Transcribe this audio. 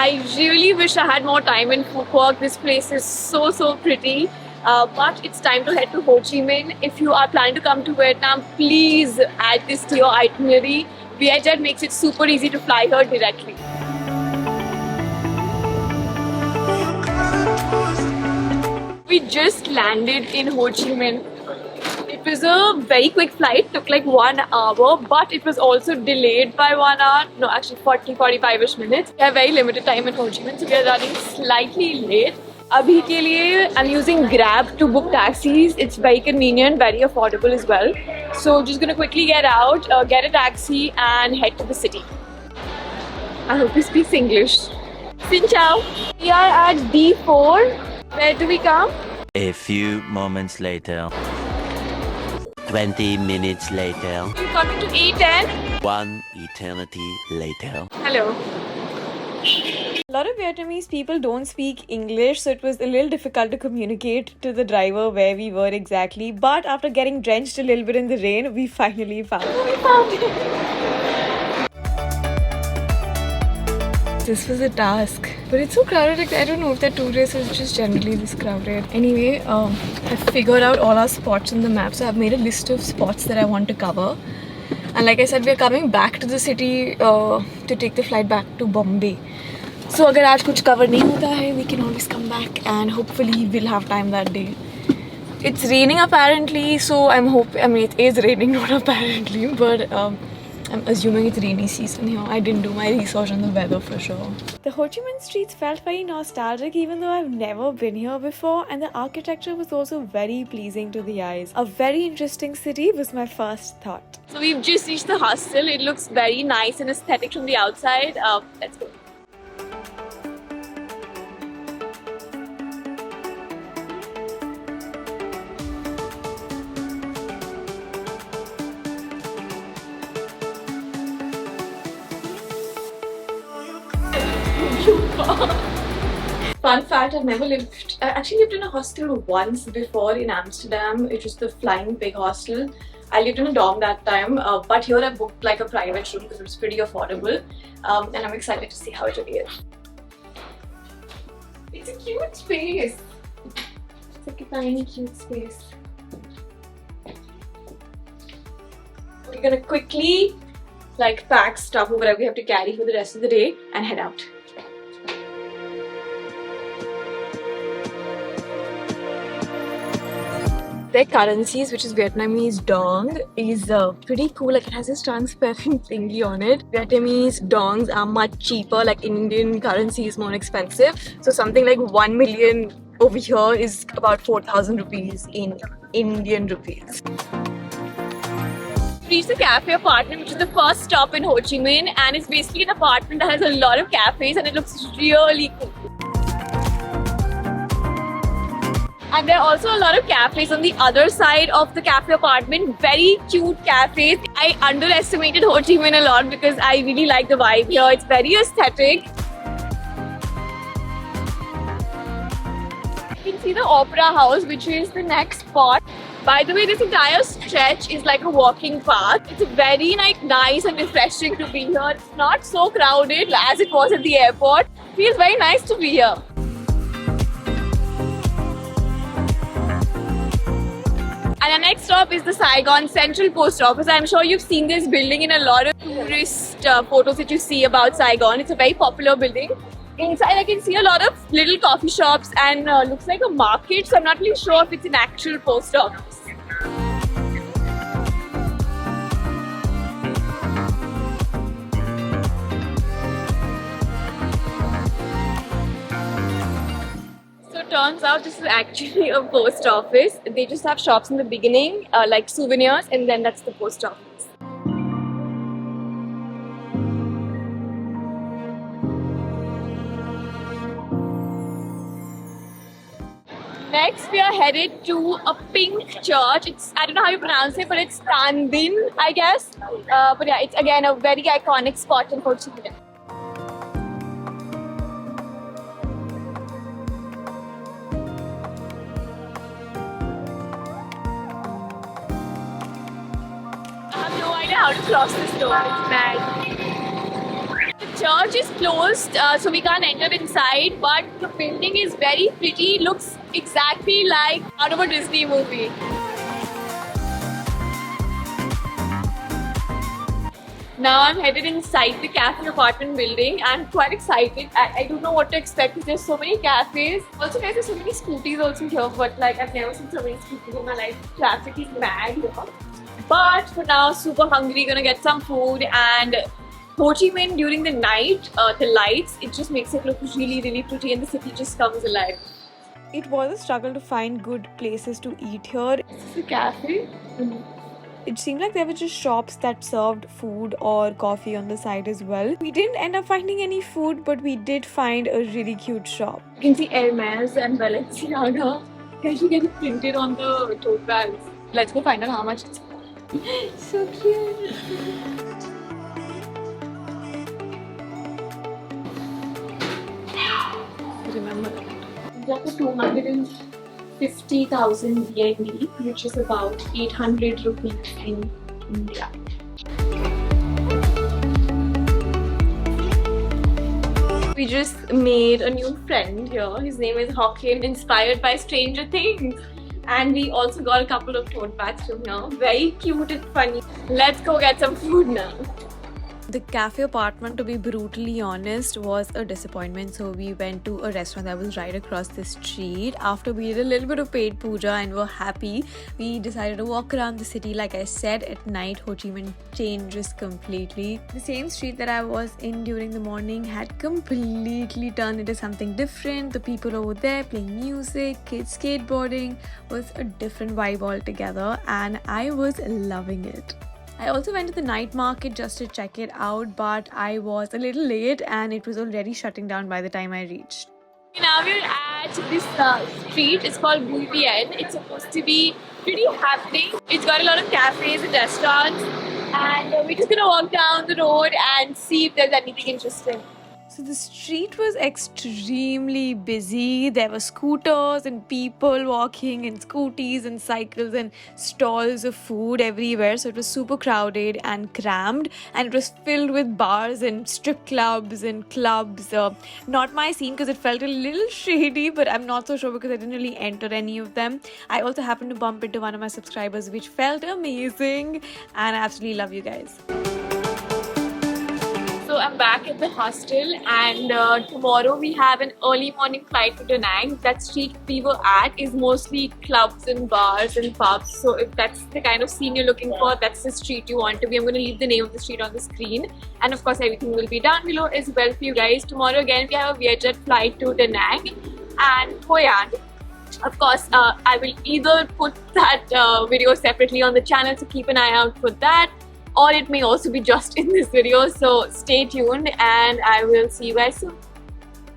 I really wish I had more time in Phu Quoc. This place is so pretty. But it's time to head to Ho Chi Minh. If you are planning to come to Vietnam, please add this to your itinerary. Vietjet makes it super easy to fly here directly. We just landed in Ho Chi Minh. It was a very quick flight, took like 1 hour, but it was also delayed by 1 hour. No, actually 45-ish minutes. We have very limited time in Ho Chi Minh, so we are running slightly late. Abhi ke liye, I'm using Grab to book taxis. It's very convenient, very affordable as well. So just gonna quickly get out, get a taxi and head to the city. I hope he speaks English. Xin chào. We are at D4. Where do we come? A few moments later. 20 minutes later. We're coming to A10. One eternity later. Hello. A lot of Vietnamese people don't speak English, so it was a little difficult to communicate to the driver where we were exactly. But after getting drenched a little bit in the rain, we finally found it. This was a task, but it's so crowded. Like, I don't know if they're tourists or it's just generally this crowded. Anyway, I figured out all our spots on the map, so I've made a list of spots that I want to cover. And like I said, we're coming back to the city to take the flight back to Bombay. So agar aaj kuch cover nahi hota hai, we can always come back and hopefully we'll have time that day. It's raining apparently, so I mean it is raining, not apparently, but I'm assuming it's rainy season here. I didn't do my research on the weather for sure. The Ho Chi Minh streets felt very nostalgic even though I've never been here before, and the architecture was also very pleasing to the eyes. A very interesting city was my first thought. So we've just reached the hostel. It looks very nice and aesthetic from the outside. Let's go. Fun fact, I've never lived, I actually lived in a hostel once before in Amsterdam. It was the Flying Pig hostel. I lived in a dorm that time, but here I booked like a private room because it was pretty affordable, and I'm excited to see how it really is. It's a cute space. It's like a tiny cute space. We're gonna quickly like pack stuff or whatever we have to carry for the rest of the day and head out. Their currencies, which is Vietnamese dong, is pretty cool. Like, it has this transparent thingy on it. Vietnamese dongs are much cheaper. Like, Indian currency is more expensive. So something like 1 million over here is about 4,000 rupees in Indian rupees. We reached the cafe apartment, which is the first stop in Ho Chi Minh, and it's basically an apartment that has a lot of cafes and it looks really cool. And there are also a lot of cafes on the other side of the cafe apartment. Very cute cafes. I underestimated Ho Chi Minh a lot because I really like the vibe here. It's very aesthetic. You can see the Opera House, which is the next spot. By the way, this entire stretch is like a walking path. It's very nice and refreshing to be here. It's not so crowded as it was at the airport. It feels very nice to be here. And our next stop is the Saigon Central Post Office. I'm sure you've seen this building in a lot of tourist photos that you see about Saigon. It's a very popular building. Inside I can see a lot of little coffee shops and looks like a market. So I'm not really sure if it's an actual post office. Turns out this is actually a post office. They just have shops in the beginning, like souvenirs, and then that's the post office. Next, we are headed to a pink church. I don't know how you pronounce it, but it's Tan Dinh, I guess. But yeah, it's again a very iconic spot in Ho Chi Minh. How to cross this door. It's mad. The church is closed, so we can't enter inside, but the building is very pretty. Looks exactly like out of a Disney movie. Now I'm headed inside the cafe apartment building. I'm quite excited. I don't know what to expect because there's so many cafes. Also guys, there's so many scooties also here, but like I've never seen so many scooties in my life. Traffic is mad here. But for now, super hungry, gonna get some food. And Ho Chi Minh during the night, the lights, it just makes it look really, really pretty and the city just comes alive. It was a struggle to find good places to eat here. This is a cafe. It seemed like there were just shops that served food or coffee on the side as well. We didn't end up finding any food, but we did find a really cute shop. You can see Hermes and Balenciaga. Can you get it printed on the tote bags? Let's go find out how much it's for. So cute. Remember that. It's like 250,000 VND, which is about 800 rupees in India. We just made a new friend here. His name is Hawkin, inspired by Stranger Things. And we also got a couple of tote bags from here. Very cute and funny. Let's go get some food now. The cafe apartment, to be brutally honest, was a disappointment. So we went to a restaurant that was right across the street. After we did a little bit of paid puja and were happy, we decided to walk around the city. Like I said, at night Ho Chi Minh changes completely. The same street that I was in during the morning had completely turned into something different. The people over there playing music, kids skateboarding, was a different vibe altogether, and I was loving it. I also went to the night market just to check it out, but I was a little late and it was already shutting down by the time I reached. Now we're at this street. It's called Bui Vien. It's supposed to be pretty happening. It's got a lot of cafes and restaurants, and we're just gonna walk down the road and see if there's anything interesting. So the street was extremely busy. There were scooters and people walking and scooties and cycles and stalls of food everywhere. So it was super crowded and crammed, and it was filled with bars and strip clubs and clubs. Not my scene because it felt a little shady, but I'm not so sure because I didn't really enter any of them. I also happened to bump into one of my subscribers, which felt amazing, and I absolutely love you guys. So I'm back at the hostel, and tomorrow we have an early morning flight to Da Nang. That street we were at is mostly clubs and bars and pubs. So if that's the kind of scene you're looking for, that's the street you want to be. I'm going to leave the name of the street on the screen, and of course everything will be down below as well for you guys. Tomorrow again we have a Vietjet flight to Da Nang and Hoi An. Of course, I will either put that video separately on the channel, so keep an eye out for that, or it may also be just in this video, so stay tuned and I will see you guys soon.